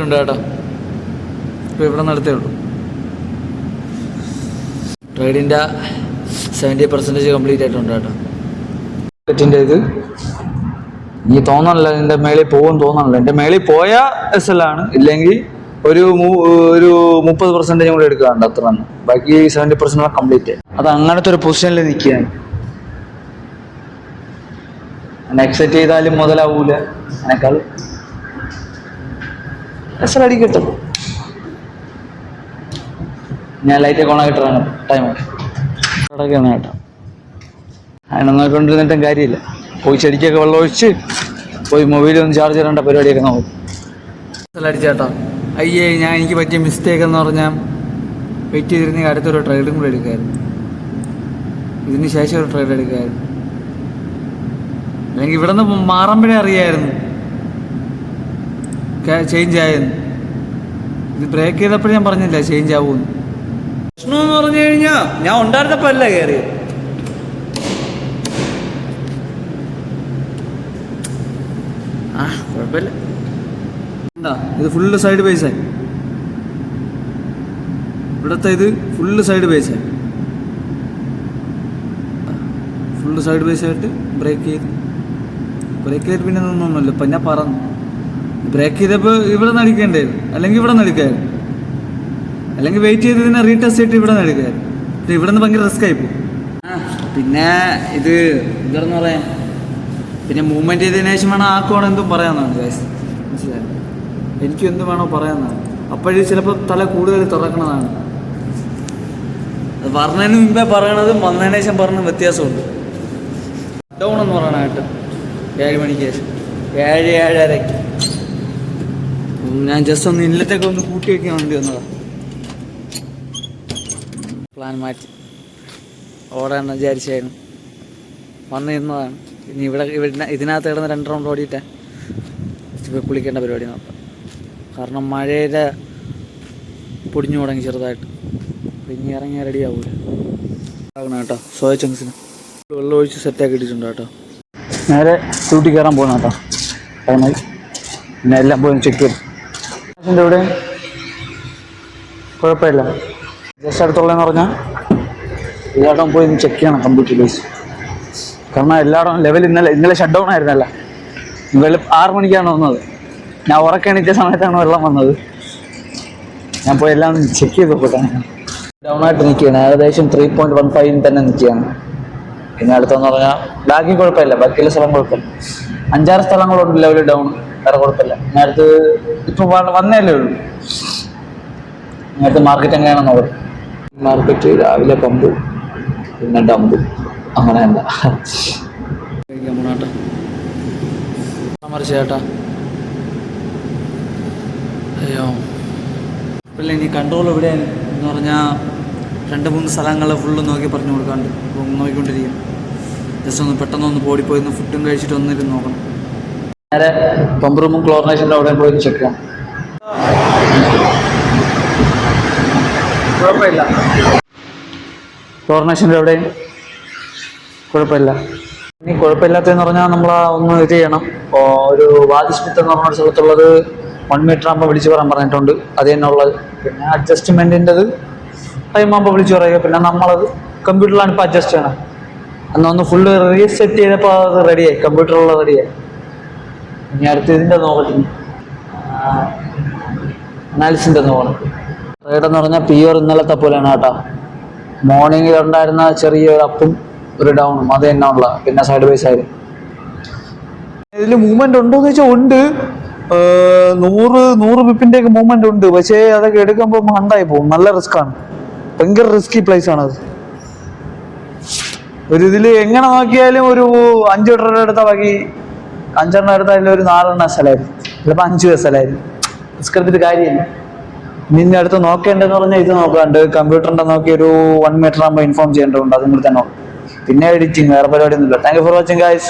ഉണ്ട് കേട്ടോ. ഇപ്പോൾ ഇവിടെ നടത്തേ ഉള്ളൂ. റൈഡിൻ്റെ 70% കംപ്ലീറ്റ് ആയിട്ടുണ്ട് കേട്ടോ. ടിക്കറ്റിൻ്റെ ഇത് നീ തോന്നണില്ല എൻ്റെ മേളിൽ പോകും തോന്നണില്ല. എൻ്റെ മേളിൽ പോയാൽ SL ആണ്, ഇല്ലെങ്കിൽ ഒരു 30% കൂടെ എടുക്കാറുണ്ട്. അത്ര തന്നെ. ബാക്കി 70% കംപ്ലീറ്റ്. അത് അങ്ങനത്തെ ഒരു പൊസിഷനിൽ നിൽക്കുകയാണ്. എക്സെറ്റ് ചെയ്താലും മുതലാവൂല. അതിനേക്കാൾ SL അടിക്കട്ടെ. ഞാൻ ലൈറ്റൊക്കെ ഓണാക്കിട്ടാണ് ടൈം കിടക്കുകയാണ് കേട്ടോ. അതിനൊന്നായിക്കൊണ്ടിരുന്നിട്ടും കാര്യമില്ല. പോയി ചെടിക്കൊക്കെ വെള്ളം ഒഴിച്ച് പോയി മൊബൈലൊന്ന് ചാർജ് ചെയ്യേണ്ട പരിപാടിയൊക്കെ നോക്കും. SL അടിച്ചേട്ടോ. അയ്യേ, എനിക്ക് പറ്റിയ മിസ്റ്റേക്ക് എന്ന് പറഞ്ഞാൽ വെയിറ്റ് ചെയ്തിരുന്നെങ്കിൽ അടുത്തൊരു ട്രൈഡും കൂടെ എടുക്കാമായിരുന്നു. ഇതിന് ശേഷം ഒരു ട്രൈഡ് എടുക്കാമായിരുന്നു. അല്ലെങ്കിൽ ഇവിടെ നിന്ന് മാറുമ്പോഴേ അറിയായിരുന്നു ചേഞ്ച് ആയെന്ന്. ഇത് ബ്രേക്ക് ചെയ്തപ്പോഴും ഞാൻ പറഞ്ഞില്ല ചേഞ്ച് ആവുമെന്ന്. പ്രശ്നം എന്ന് പറഞ്ഞു കഴിഞ്ഞാൽ ഞാൻ ഉണ്ടായിരുന്നപ്പോൾ അല്ല കയറിയത്. കുഴപ്പമില്ല. എന്താ ഇത് ഫുള്ള് സൈഡ് ബേസായി. ഇവിടുത്തെ ഇത് ഫുള്ള് സൈഡ് ബേസായി. ഫുള്ള് സൈഡ് ബേസായിട്ട് ബ്രേക്ക് ചെയ്തിട്ട് പിന്നെ ഒന്നുമില്ല. ഇപ്പം ഞാൻ പറഞ്ഞു ബ്രേക്ക് ചെയ്തപ്പോൾ ഇവിടെ നിന്ന് അടിക്കേണ്ടായിരുന്നു, അല്ലെങ്കിൽ ഇവിടെ നിന്ന് എടുക്കായിരുന്നു, അല്ലെങ്കിൽ വെയിറ്റ് ചെയ്ത് ഇതിനെ റീടെസ്റ്റ് ചെയ്തിട്ട് ഇവിടെ നിന്ന് എടുക്കായിരുന്നു. പക്ഷേ ഇവിടെ നിന്ന് ഭയങ്കര റിസ്ക് ആയിപ്പോയി. പിന്നെ ഇത് എന്താണെന്ന് പറയാൻ, പിന്നെ മൂവ്മെൻറ്റ് ചെയ്തതിനു ശേഷം വേണം ആക്കുവാണ് എന്തും പറയാമെന്നാണ് ഗൈസ്. മനസ്സിലായി? എനിക്കും എന്തും വേണോ പറയാമെന്നാണ്. അപ്പോഴേ ചിലപ്പോൾ തല കൂടുതൽ തുറക്കണതാണ്. അത് പറഞ്ഞതിന് മുമ്പേ പറയണതും വന്നതിന് ശേഷം പറഞ്ഞ വ്യത്യാസമുണ്ട്. ഡൗൺ എന്ന് പറയാനായിട്ട് 7 മണിക്ക് ശേഷം 7-7:30 ഞാൻ ജസ്റ്റ് ഒന്ന് ഇല്ലത്തേക്ക് ഒന്ന് കൂട്ടി വയ്ക്കാൻ വേണ്ടി വന്നതാണ്. പ്ലാൻ മാറ്റി ഓടാന്ന് വിചാരിച്ചായിരുന്നു. വന്നിരുന്നതാണ്. ഇനി ഇതിനകത്ത് കിടന്ന് 2 റൗണ്ട് ഓടിയിട്ട് ഇപ്പോൾ കുളിക്കേണ്ട പരിപാടി നോക്കാം. കാരണം മഴയുടെ പൊടിഞ്ഞു തുടങ്ങി ചെറുതായിട്ട്. ഇനി ഇറങ്ങിയാൽ റെഡി ആവൂല ആകണം കേട്ടോ. സോയ ചങ്സിന് വെള്ളം ഒഴിച്ച് സെറ്റാക്കി ഇട്ടിട്ടുണ്ട് കേട്ടോ. നേരെ ഡ്യൂട്ടി കയറാൻ പോകുന്ന കേട്ടോ. ടൈമായി. പിന്നെ എല്ലാം പോയി ചെക്ക് ചെയ്തു. ഇവിടെ കുഴപ്പമില്ല. ജസ്റ്റ് അടുത്തുള്ളതെന്ന് പറഞ്ഞാൽ എല്ലായിടവും പോയി ചെക്ക് ചെയ്യണം കമ്പ്യൂട്ടർ ബേസ്. കാരണം എല്ലായിടവും ലെവൽ ഇന്നലെ ഷട്ട് ഡൗൺ ആയിരുന്നല്ല. 6 മണിക്കാണ് വന്നത്. ഞാൻ ഉറക്കെണീറ്റ സമയത്താണ് വെള്ളം വന്നത്. ഞാൻ പോയി എല്ലാം ചെക്ക് ചെയ്ത് നോക്കട്ടെ. ഡൗൺ ആയിട്ട് നിൽക്കുകയാണ്. ഏകദേശം 3.15 തന്നെ നിൽക്കുകയാണ്. പിന്നെ അടുത്തെന്ന് പറഞ്ഞാൽ ബാക്കി കുഴപ്പമില്ല. ബാക്കിയുള്ള സ്ഥലം കുഴപ്പമില്ല. 5-6 സ്ഥലങ്ങളുണ്ട് ലെവൽ ഡൗൺ. വേറെ കുഴപ്പമില്ല. നേരത്തെ ഇപ്പം വന്നല്ലേ ഉള്ളൂ. നേരത്തെ മാർക്കറ്റ് എങ്ങനെയാണെന്ന് നോക്കട്ടെ. മാർക്കറ്റ് രാവിലെ പമ്പ് പിന്നെ ഡമ്പ് അങ്ങനെ എന്താ മറിച്ച് ചേട്ടാ. അയ്യോ പിന്നെ ഇനി കൺട്രോൾ എവിടെ എന്ന് പറഞ്ഞാൽ 2-3 സ്ഥലങ്ങൾ ഫുള്ള് നോക്കി പറഞ്ഞു കൊടുക്കാണ്ട് നോക്കിക്കൊണ്ടിരിക്കും. ജസ്റ്റ് ഒന്ന് പെട്ടെന്നൊന്ന് പോയി ഫുഡും കഴിച്ചിട്ട് ഒന്നിരുന്ന് നോക്കണം. നേരെ പമ്പ് റൂമും ക്ലോറിനേഷൻ്റെ അവിടെ പോയി ചെക്ക് ചെയ്യാം. കുഴപ്പമില്ല. ക്ലോറിനേഷൻ്റെ അവിടെ കുഴപ്പമില്ല. ഇനി കുഴപ്പമില്ലാത്തതെന്ന് പറഞ്ഞാൽ നമ്മൾ ഒന്ന് ഇത് ചെയ്യണം. ഒരു വാദിസ്മിത്ത് എന്ന് പറഞ്ഞ സ്ഥലത്തുള്ളത് 1 മീറ്റർ ആകുമ്പോൾ വിളിച്ച് പറയാൻ പറഞ്ഞിട്ടുണ്ട്. അത് തന്നെ ഉള്ളത്. പിന്നെ അഡ്ജസ്റ്റ്മെൻറ്റിൻ്റെത് ടൈം ആകുമ്പോൾ വിളിച്ച് പറയുക. പിന്നെ നമ്മളത് കമ്പ്യൂട്ടറിലാണ് ഇപ്പോൾ അഡ്ജസ്റ്റ് ചെയ്യണം. എന്നൊന്ന് ഫുള്ള് റീസെറ്റ് ചെയ്തപ്പോൾ അത് റെഡിയായി. കമ്പ്യൂട്ടറുള്ള റെഡിയായി. ഇനി അടുത്ത് ഇതിൻ്റെ നോക്കട്ടെ. അനാലിസിൻ്റെ നോക്കണം. റൈഡെന്ന് പറഞ്ഞാൽ പ്യുവർ ഇന്നലത്തെ പോലെയാണ് കേട്ടോ. മോർണിംഗിൽ ഉണ്ടായിരുന്ന ചെറിയൊരു അപ്പും ഒരു ഡൗണും അത് തന്നെ ഉള്ള. പിന്നെ സൈഡ് ബൈ സൈഡ് ഇതിൽ മൂവ്മെന്റ് ഉണ്ടോന്ന് വെച്ചാൽ ഉണ്ട്. 100 പിപ്പിന്റെ ഒക്കെ മൂവ്മെന്റ് ഉണ്ട്. പക്ഷേ അതൊക്കെ എടുക്കുമ്പോൾ മണ്ടായി പോകും. നല്ല റിസ്ക് ആണ്. ഭയങ്കര റിസ്കി പ്ലേസ് ആണ് അത്. ഒരു ഇതിൽ എങ്ങനെ നോക്കിയാലും ഒരു 5 ട്രെഡ് എടുത്താൽ ബാക്കി 5 എടുത്താലും ഒരു 4 സ്ഥലമായിരുന്നു. ചിലപ്പോൾ 5 സ്ഥലമായിരുന്നു. റിസ്ക് എടുത്തിട്ട് കാര്യമില്ല. നിന്റെ അടുത്ത് നോക്കേണ്ടതെന്ന് പറഞ്ഞാൽ ഇത് നോക്കാണ്ട് കമ്പ്യൂട്ടറിന്റെ നോക്കി ഒരു 1 മീറ്റർ ആകുമ്പോൾ ഇൻഫോം ചെയ്യേണ്ടതുണ്ട്. അതും കൂടി തന്നെ. പിന്നെ എഡിറ്റിംഗ് വേറെ പരിപാടിയൊന്നുമില്ല. Thank you for watching guys.